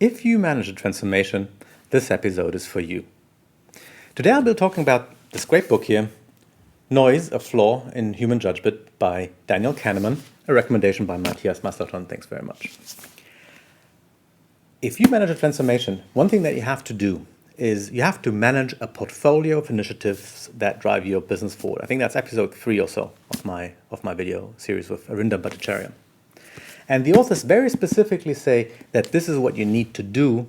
If you manage a transformation, this episode is for you. Today I'll be talking about this great book here, Noise, a Flaw in Human Judgement by Daniel Kahneman, a recommendation by Matthias Maslaton. Thanks very much. If you manage a transformation, one thing that you have to do is you have to manage a portfolio of initiatives that drive your business forward. I think that's episode 3 or so of my video series with Arinda Bhattacharya. And the authors very specifically say that this is what you need to do.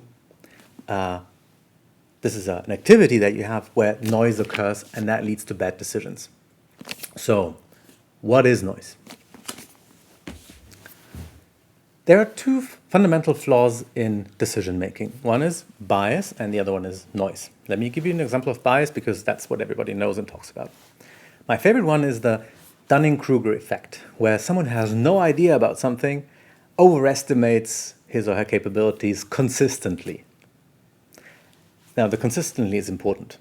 This is an activity that you have where noise occurs, and that leads to bad decisions. So, what is noise? There are two fundamental flaws in decision making. One is bias, and the other one is noise. Let me give you an example of bias because that's what everybody knows and talks about. My favorite one is the Dunning-Kruger effect, where someone has no idea about something, overestimates his or her capabilities consistently. Now, the consistently is important.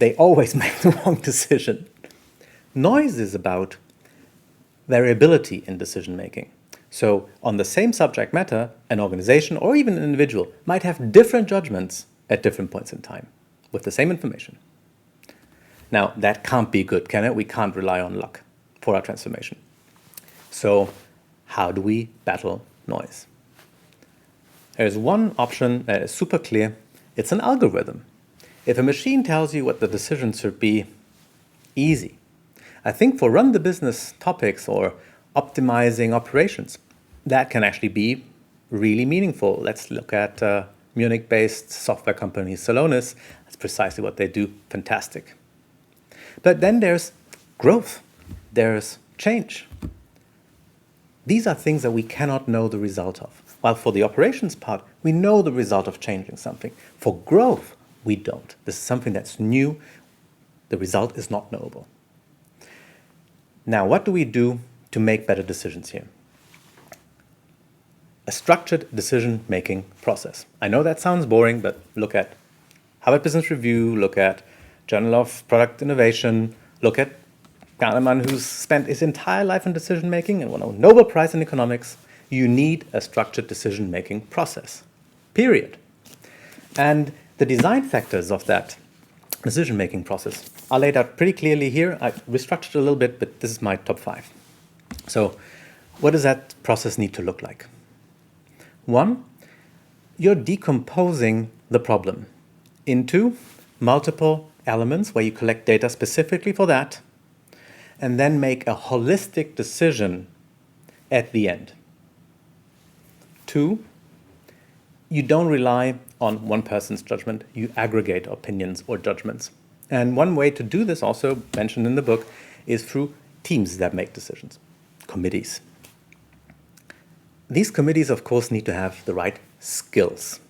They always make the wrong decision. Noise is about variability in decision making. So, on the same subject matter, an organization or even an individual might have different judgments at different points in time with the same information. Now, that can't be good, can it? We can't rely on luck for our transformation. So, how do we battle noise? There's one option that is super clear. It's an algorithm. If a machine tells you what the decisions should be, easy. I think for run the business topics or optimizing operations, that can actually be really meaningful. Let's look at Munich-based software company Celonis. That's precisely what they do. Fantastic. But then there's growth. There's change. These are things that we cannot know the result of. While for the operations part, we know the result of changing something. For growth, we don't. This is something that's new. The result is not knowable. Now, what do we do to make better decisions here? A structured decision-making process. I know that sounds boring, but look at Harvard Business Review, look at Journal of Product Innovation, look at Kahneman, who's spent his entire life in decision-making and won a Nobel Prize in economics. You need a structured decision-making process, period. And the design factors of that decision-making process are laid out pretty clearly here. I've restructured a little bit, but this is my top 5. So what does that process need to look like? 1, you're decomposing the problem into multiple elements where you collect data specifically for that, and then make a holistic decision at the end. 2, you don't rely on one person's judgment, you aggregate opinions or judgments. And one way to do this, also mentioned in the book, is through teams that make decisions, committees. These committees, of course, need to have the right skills.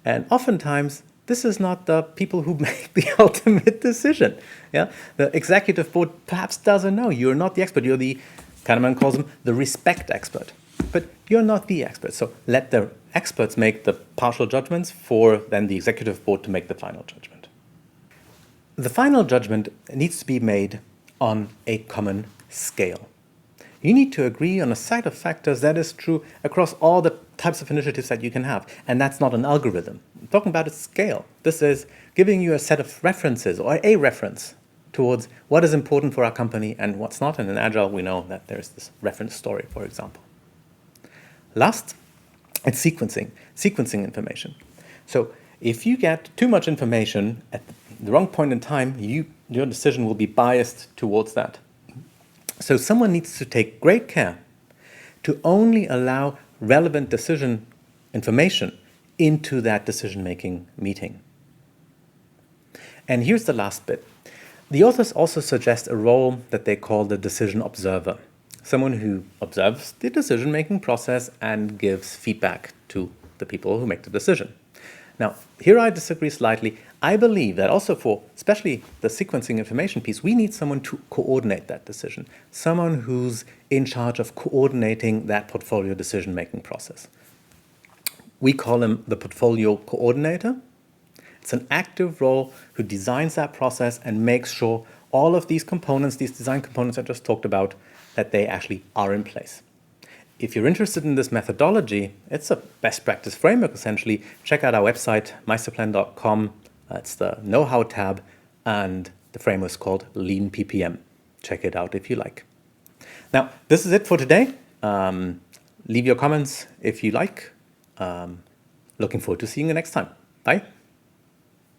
And oftentimes, this is not the people who make the ultimate decision. Yeah? The executive board perhaps doesn't know. You're not the expert. You're the, Kahneman calls them, the respect expert. But you're not the expert. So let the experts make the partial judgments for then the executive board to make the final judgment. The final judgment needs to be made on a common scale. You need to agree on a set of factors that is true across all the types of initiatives that you can have. And that's not an algorithm. I'm talking about a scale. This is giving you a set of references or a reference towards what is important for our company and what's not. And in Agile, we know that there's this reference story, for example. Last, it's sequencing information. So if you get too much information at the wrong point in time, your decision will be biased towards that. So someone needs to take great care to only allow relevant decision information into that decision-making meeting. And here's the last bit. The authors also suggest a role that they call the decision observer, someone who observes the decision-making process and gives feedback to the people who make the decision. Now, here I disagree slightly. I believe that also for, especially the sequencing information piece, we need someone to coordinate that decision, someone who's in charge of coordinating that portfolio decision-making process. We call him the portfolio coordinator. It's an active role who designs that process and makes sure all of these components, these design components I just talked about, that they actually are in place. if you're interested in this methodology, it's a best practice framework, essentially. Check out our website, meisterplan.com. It's the know-how tab, and the framework is called Lean PPM. Check it out if you like. Now, this is it for today. Leave your comments if you like. Looking forward to seeing you next time. Bye.